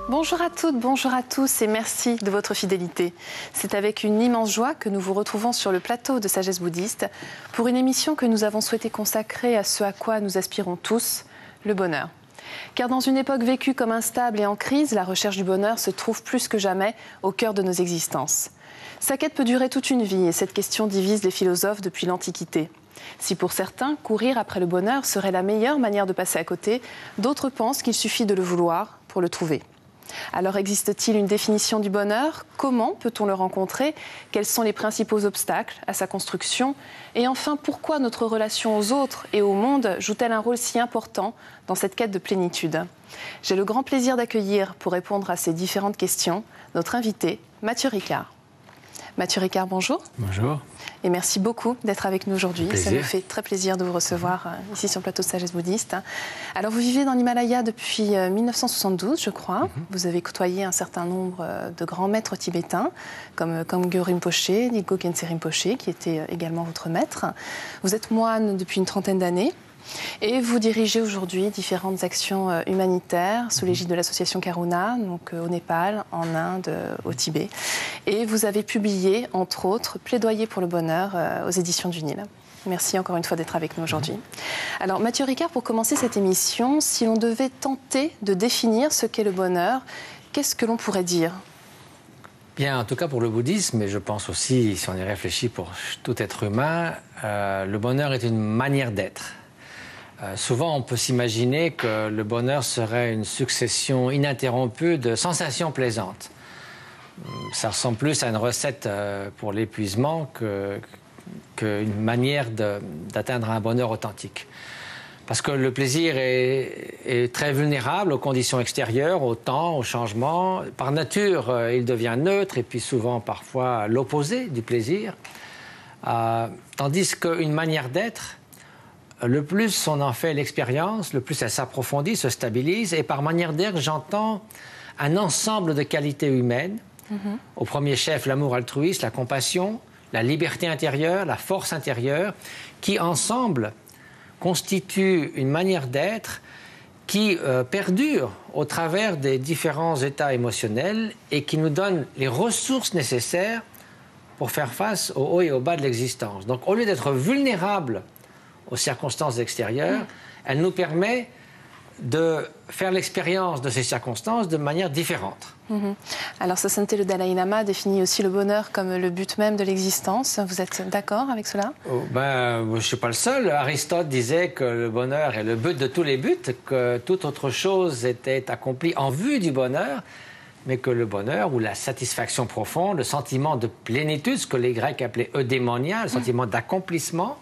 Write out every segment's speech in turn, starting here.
Bonjour à toutes, bonjour à tous et merci de votre fidélité. C'est avec une immense joie que nous vous retrouvons sur le plateau de Sagesse Bouddhiste pour une émission que nous avons souhaité consacrer à ce à quoi nous aspirons tous, le bonheur. Car dans une époque vécue comme instable et en crise, la recherche du bonheur se trouve plus que jamais au cœur de nos existences. Sa quête peut durer toute une vie et cette question divise les philosophes depuis l'Antiquité. Si pour certains, courir après le bonheur serait la meilleure manière de passer à côté, d'autres pensent qu'il suffit de le vouloir pour le trouver. Alors existe-t-il une définition du bonheur? Comment peut-on le rencontrer? Quels sont les principaux obstacles à sa construction? Et enfin, pourquoi notre relation aux autres et au monde joue-t-elle un rôle si important dans cette quête de plénitude? J'ai le grand plaisir d'accueillir, pour répondre à ces différentes questions, notre invité, Mathieu Ricard. Mathieu Ricard, bonjour. Bonjour. Et merci beaucoup d'être avec nous aujourd'hui. Ça nous fait très plaisir de vous recevoir ici sur le plateau de Sagesse Bouddhiste. Alors, vous vivez dans l'Himalaya depuis 1972, je crois. Vous avez côtoyé un certain nombre de grands maîtres tibétains, comme Gyö Rinpoche, Dilgo Khyentse Rinpoche, qui était également votre maître. Vous êtes moine depuis une trentaine d'années. Et vous dirigez aujourd'hui différentes actions humanitaires sous l'égide de l'association Karuna, donc au Népal, en Inde, au Tibet. Et vous avez publié, entre autres, Plaidoyer pour le bonheur aux éditions du Nil. Merci encore une fois d'être avec nous aujourd'hui. Alors Mathieu Ricard, pour commencer cette émission, si l'on devait tenter de définir ce qu'est le bonheur, qu'est-ce que l'on pourrait dire ? Bien, en tout cas pour le bouddhisme, mais je pense aussi, si on y réfléchit pour tout être humain, le bonheur est une manière d'être. Souvent, on peut s'imaginer que le bonheur serait une succession ininterrompue de sensations plaisantes. Ça ressemble plus à une recette pour l'épuisement qu'une manière d'atteindre un bonheur authentique. Parce que le plaisir est très vulnérable aux conditions extérieures, au temps, au changement. Par nature, il devient neutre et puis souvent, parfois, l'opposé du plaisir. Tandis qu'une manière d'être, le plus on en fait l'expérience, le plus elle s'approfondit, se stabilise. Et par manière d'être, j'entends un ensemble de qualités humaines. Au premier chef, l'amour altruiste, la compassion, la liberté intérieure, la force intérieure, qui ensemble constituent une manière d'être qui perdure au travers des différents états émotionnels et qui nous donne les ressources nécessaires pour faire face au haut et au bas de l'existence. Donc au lieu d'être vulnérable aux circonstances extérieures, elle nous permet de faire l'expérience de ces circonstances de manière différente. Alors, Sosente, le Dalai Lama définit aussi le bonheur comme le but même de l'existence. Vous êtes d'accord avec cela? Je ne suis pas le seul. Aristote disait que le bonheur est le but de tous les buts, que toute autre chose était accomplie en vue du bonheur, mais que le bonheur ou la satisfaction profonde, le sentiment de plénitude, ce que les Grecs appelaient eudémonia, le sentiment d'accomplissement,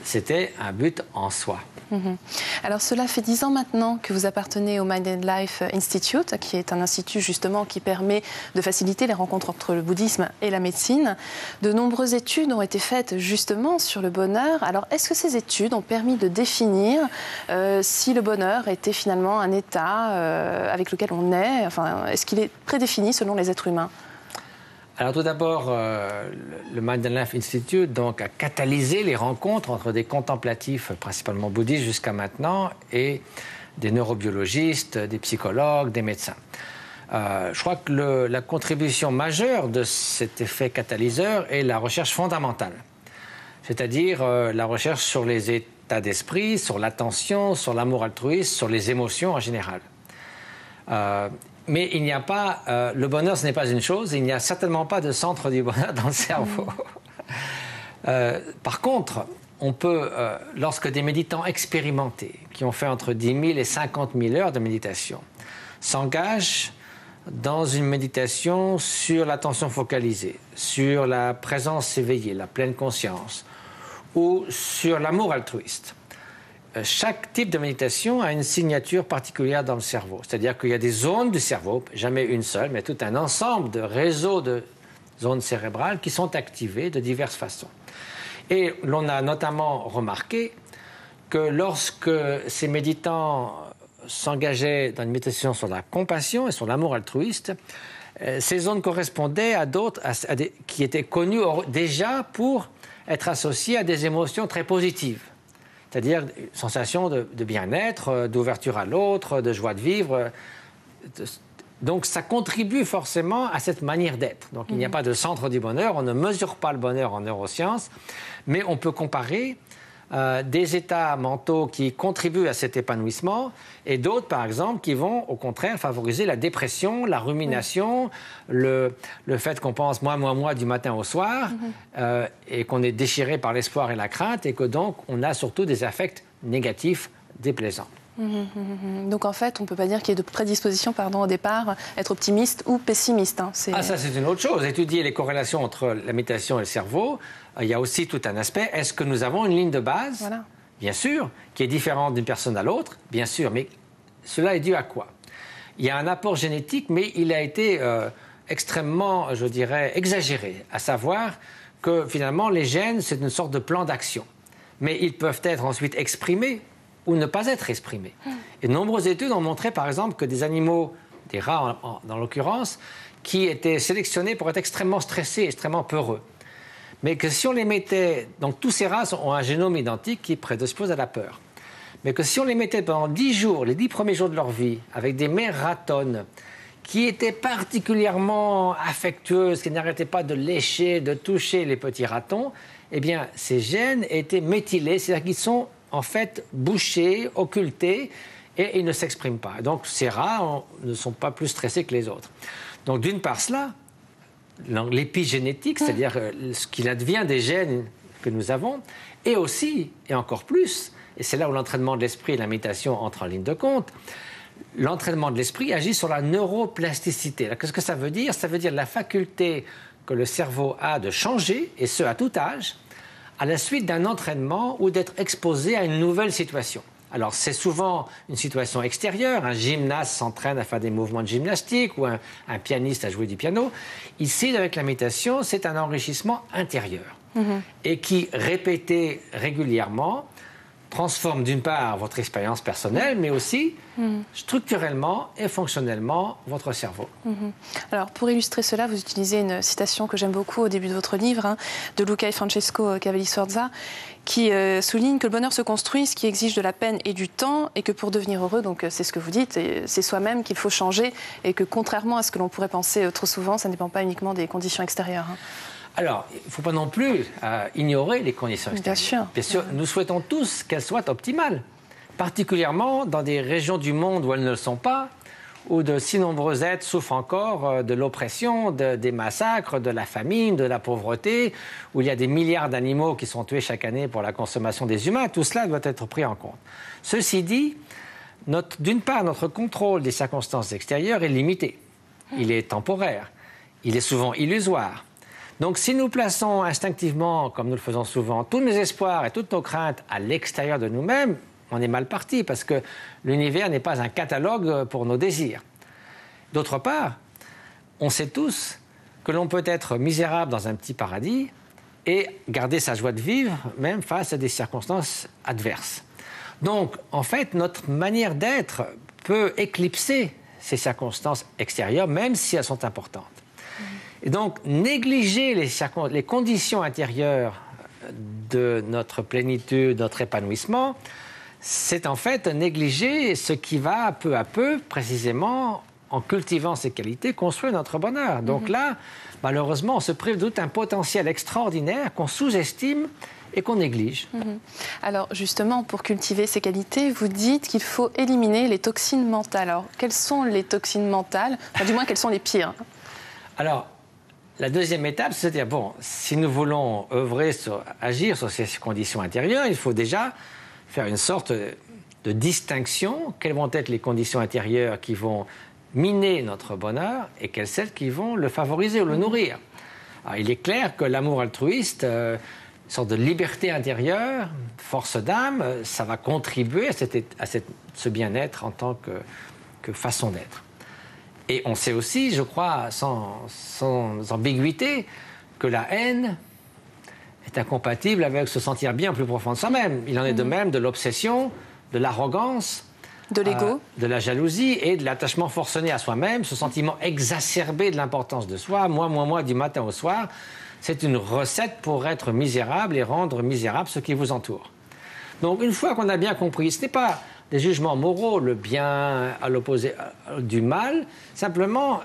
c'était un but en soi. Alors cela fait 10 ans maintenant que vous appartenez au Mind and Life Institute, qui est un institut justement qui permet de faciliter les rencontres entre le bouddhisme et la médecine. De nombreuses études ont été faites justement sur le bonheur. Alors est-ce que ces études ont permis de définir si le bonheur était finalement un état avec lequel on est, enfin, est-ce qu'il est prédéfini selon les êtres humains ? Alors tout d'abord, le Mind and Life Institute donc, a catalysé les rencontres entre des contemplatifs, principalement bouddhistes jusqu'à maintenant, et des neurobiologistes, des psychologues, des médecins. Je crois que la contribution majeure de cet effet catalyseur est la recherche fondamentale, c'est-à-dire la recherche sur les états d'esprit, sur l'attention, sur l'amour altruiste, sur les émotions en général. Mais il n'y a pas... le bonheur, ce n'est pas une chose. Il n'y a certainement pas de centre du bonheur dans le cerveau. Par contre, on peut, lorsque des méditants expérimentés, qui ont fait entre 10 000 et 50 000 heures de méditation, s'engagent dans une méditation sur l'attention focalisée, sur la présence éveillée, la pleine conscience, ou sur l'amour altruiste, chaque type de méditation a une signature particulière dans le cerveau. C'est-à-dire qu'il y a des zones du cerveau, jamais une seule, mais tout un ensemble de réseaux de zones cérébrales qui sont activées de diverses façons. Et l'on a notamment remarqué que lorsque ces méditants s'engageaient dans une méditation sur la compassion et sur l'amour altruiste, ces zones correspondaient à d'autres qui étaient connues déjà pour être associées à des émotions très positives. C'est-à-dire une sensation de bien-être, d'ouverture à l'autre, de joie de vivre, Donc ça contribue forcément à cette manière d'être. Donc il n'y a pas de centre du bonheur, on ne mesure pas le bonheur en neurosciences, mais on peut comparer des états mentaux qui contribuent à cet épanouissement et d'autres, par exemple, qui vont au contraire favoriser la dépression, la rumination, le fait qu'on pense moi du matin au soir et qu'on est déchiré par l'espoir et la crainte et que donc on a surtout des affects négatifs déplaisants. Donc en fait, on ne peut pas dire qu'il y ait de prédisposition au départ, être optimiste ou pessimiste. Hein. Ah, ça c'est une autre chose. Étudier les corrélations entre la méditation et le cerveau, il y a aussi tout un aspect. Est-ce que nous avons une ligne de base, voilà. Bien sûr, qui est différente d'une personne à l'autre, bien sûr, mais cela est dû à quoi? Il y a un apport génétique, mais il a été extrêmement, je dirais, exagéré, à savoir que finalement les gènes, c'est une sorte de plan d'action. Mais ils peuvent être ensuite exprimés ou ne pas être exprimés. Et de nombreuses études ont montré, par exemple, que des animaux, des rats dans l'occurrence, qui étaient sélectionnés pour être extrêmement stressés, extrêmement peureux. Mais que si on les mettait... Donc tous ces rats ont un génome identique qui prédispose à la peur. Mais que si on les mettait pendant 10 jours, les 10 premiers jours de leur vie, avec des mères ratonnes, qui étaient particulièrement affectueuses, qui n'arrêtaient pas de lécher, de toucher les petits ratons, eh bien, ces gènes étaient méthylés, c'est-à-dire qu'ils sont en fait bouchés, occultés, et ils ne s'expriment pas. Donc ces rats ne sont pas plus stressés que les autres. Donc d'une part cela, l'épigénétique, c'est-à-dire ce qu'il advient des gènes que nous avons, et aussi, et encore plus, et c'est là où l'entraînement de l'esprit et la méditation entrent en ligne de compte, l'entraînement de l'esprit agit sur la neuroplasticité. Qu'est-ce que ça veut dire? Ça veut dire la faculté que le cerveau a de changer, et ce à tout âge, à la suite d'un entraînement ou d'être exposé à une nouvelle situation. Alors, c'est souvent une situation extérieure. Un gymnaste s'entraîne à faire des mouvements de gymnastique ou un pianiste à jouer du piano. Ici, avec la méditation, c'est un enrichissement intérieur et qui, répété régulièrement, transforme d'une part votre expérience personnelle, mais aussi structurellement et fonctionnellement votre cerveau. Alors, pour illustrer cela, vous utilisez une citation que j'aime beaucoup au début de votre livre, de Luca et Francesco Cavalli-Sforza, qui souligne que le bonheur se construit, ce qui exige de la peine et du temps, et que pour devenir heureux, donc c'est ce que vous dites, c'est soi-même qu'il faut changer, et que contrairement à ce que l'on pourrait penser trop souvent, ça ne dépend pas uniquement des conditions extérieures. Alors, il ne faut pas non plus ignorer les conditions extérieures. Bien sûr, nous souhaitons tous qu'elles soient optimales, particulièrement dans des régions du monde où elles ne le sont pas, où de si nombreux êtres souffrent encore de l'oppression, des massacres, de la famine, de la pauvreté, où il y a des milliards d'animaux qui sont tués chaque année pour la consommation des humains. Tout cela doit être pris en compte. Ceci dit, d'une part, notre contrôle des circonstances extérieures est limité. Il est temporaire. Il est souvent illusoire. Donc, si nous plaçons instinctivement, comme nous le faisons souvent, tous nos espoirs et toutes nos craintes à l'extérieur de nous-mêmes, on est mal parti parce que l'univers n'est pas un catalogue pour nos désirs. D'autre part, on sait tous que l'on peut être misérable dans un petit paradis et garder sa joie de vivre, même face à des circonstances adverses. Donc, en fait, notre manière d'être peut éclipser ces circonstances extérieures, même si elles sont importantes. Et donc, négliger les conditions intérieures de notre plénitude, notre épanouissement, c'est en fait négliger ce qui va peu à peu, précisément, en cultivant ces qualités, construire notre bonheur. Donc là, malheureusement, on se prive de tout un potentiel extraordinaire qu'on sous-estime et qu'on néglige. Alors justement, pour cultiver ces qualités, vous dites qu'il faut éliminer les toxines mentales. Alors, quelles sont les toxines mentales? Enfin, du moins, quelles sont les pires? Alors, la deuxième étape, c'est de dire, bon, si nous voulons agir sur ces conditions intérieures, il faut déjà faire une sorte de distinction. Quelles vont être les conditions intérieures qui vont miner notre bonheur et quelles celles qui vont le favoriser ou le nourrir? Alors, il est clair que l'amour altruiste, une sorte de liberté intérieure, force d'âme, ça va contribuer à ce bien-être en tant que façon d'être. Et on sait aussi, je crois, sans ambiguïté, que la haine est incompatible avec se sentir bien plus profond de soi-même. Il en est de même de l'obsession, de l'arrogance, de l'ego, de la jalousie et de l'attachement forcené à soi-même, ce sentiment exacerbé de l'importance de soi, moi, du matin au soir. C'est une recette pour être misérable et rendre misérable ce qui vous entoure. Donc, une fois qu'on a bien compris, ce n'est pas des jugements moraux, le bien à l'opposé du mal. Simplement,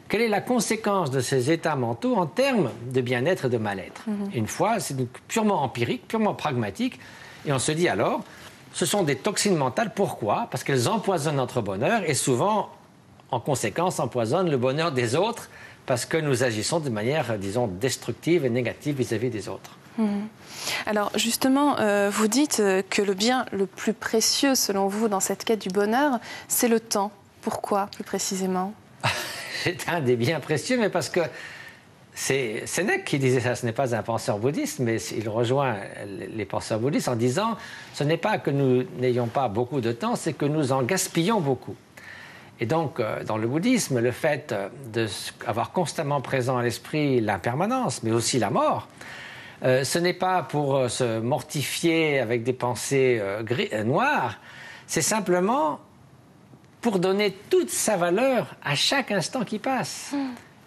quelle est la conséquence de ces états mentaux en termes de bien-être et de mal-être? Une fois, c'est purement empirique, purement pragmatique. Et on se dit alors, ce sont des toxines mentales. Pourquoi? Parce qu'elles empoisonnent notre bonheur et souvent, en conséquence, empoisonnent le bonheur des autres parce que nous agissons de manière, disons, destructive et négative vis-à-vis des autres. Alors justement, vous dites que le bien le plus précieux, selon vous, dans cette quête du bonheur, c'est le temps. Pourquoi, plus précisément? C'est un des biens précieux, mais parce que c'est Sénèque qui disait ça, ce n'est pas un penseur bouddhiste, mais il rejoint les penseurs bouddhistes en disant ce n'est pas que nous n'ayons pas beaucoup de temps, c'est que nous en gaspillons beaucoup. Et donc, dans le bouddhisme, le fait d'avoir constamment présent à l'esprit l'impermanence, mais aussi la mort, ce n'est pas pour se mortifier avec des pensées noires, c'est simplement pour donner toute sa valeur à chaque instant qui passe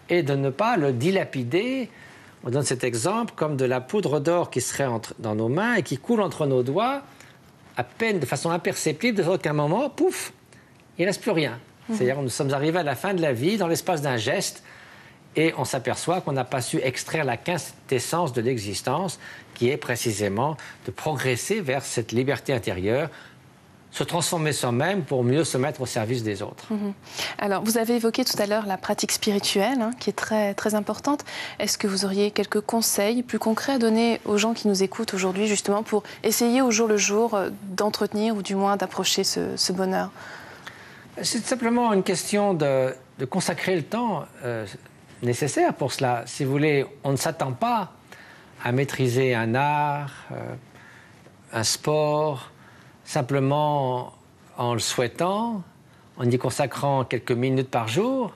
et de ne pas le dilapider. On donne cet exemple comme de la poudre d'or qui serait dans nos mains et qui coule entre nos doigts à peine de façon imperceptible, de sorte qu'à un moment, pouf, il ne reste plus rien. C'est-à-dire que nous sommes arrivés à la fin de la vie dans l'espace d'un geste et on s'aperçoit qu'on n'a pas su extraire la quintessence de l'existence qui est précisément de progresser vers cette liberté intérieure, se transformer soi-même pour mieux se mettre au service des autres. Alors, vous avez évoqué tout à l'heure la pratique spirituelle, qui est très, très importante. Est-ce que vous auriez quelques conseils plus concrets à donner aux gens qui nous écoutent aujourd'hui, justement, pour essayer au jour le jour d'entretenir ou du moins d'approcher ce bonheur? C'est simplement une question de consacrer le temps nécessaire pour cela. Si vous voulez, on ne s'attend pas à maîtriser un art, un sport, simplement en le souhaitant, en y consacrant quelques minutes par jour.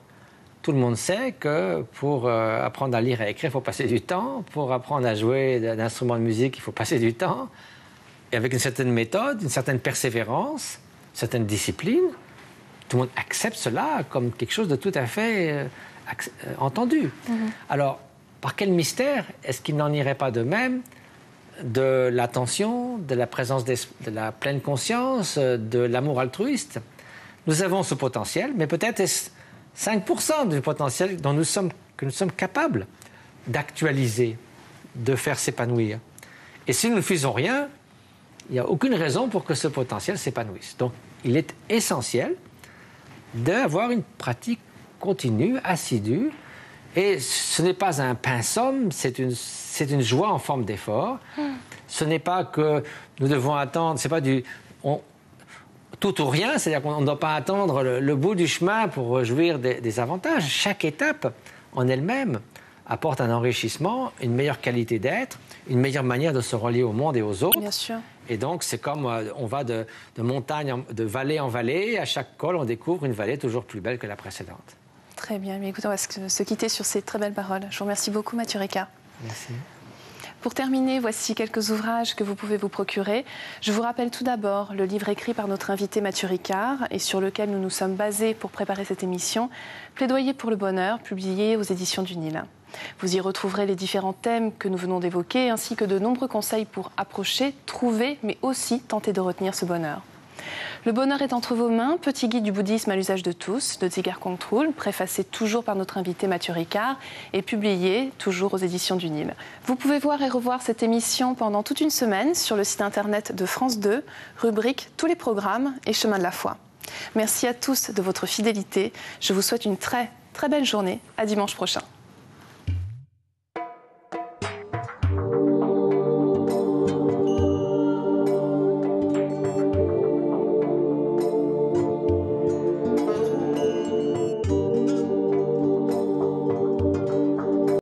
Tout le monde sait que pour apprendre à lire et à écrire, il faut passer du temps. Pour apprendre à jouer d'un instrument de musique, il faut passer du temps. Et avec une certaine méthode, une certaine persévérance, une certaine discipline, tout le monde accepte cela comme quelque chose de tout à fait entendu. Alors, par quel mystère est-ce qu'il n'en irait pas de même de l'attention, de la présence de la pleine conscience, de l'amour altruiste? Nous avons ce potentiel, mais peut-être est-ce 5% du potentiel que nous sommes capables d'actualiser, de faire s'épanouir. Et si nous ne faisons rien, il n'y a aucune raison pour que ce potentiel s'épanouisse. Donc, il est essentiel d'avoir une pratique continue, assidue, et ce n'est pas un pinsomme, c'est une joie en forme d'effort. Ce n'est pas que nous devons attendre, c'est pas tout ou rien, c'est-à-dire qu'on ne doit pas attendre le bout du chemin pour jouir des avantages. Chaque étape en elle-même apporte un enrichissement, une meilleure qualité d'être, une meilleure manière de se relier au monde et aux autres. Bien sûr. Et donc, c'est comme on va de montagne, de vallée en vallée. À chaque col, on découvre une vallée toujours plus belle que la précédente. Très bien. Mais écoutez, on va se quitter sur ces très belles paroles. Je vous remercie beaucoup, Mathieu Ricard. Merci. Pour terminer, voici quelques ouvrages que vous pouvez vous procurer. Je vous rappelle tout d'abord le livre écrit par notre invité Mathieu Ricard et sur lequel nous nous sommes basés pour préparer cette émission, Plaidoyer pour le bonheur, publié aux éditions du Nil. Vous y retrouverez les différents thèmes que nous venons d'évoquer, ainsi que de nombreux conseils pour approcher, trouver, mais aussi tenter de retenir ce bonheur. Le bonheur est entre vos mains, petit guide du bouddhisme à l'usage de tous, de Dzigar Kongtrul, préfacé toujours par notre invité Mathieu Ricard et publié toujours aux éditions du Nil. Vous pouvez voir et revoir cette émission pendant toute une semaine sur le site internet de France 2, rubrique Tous les programmes et Chemin de la foi. Merci à tous de votre fidélité. Je vous souhaite une très, très belle journée. À dimanche prochain.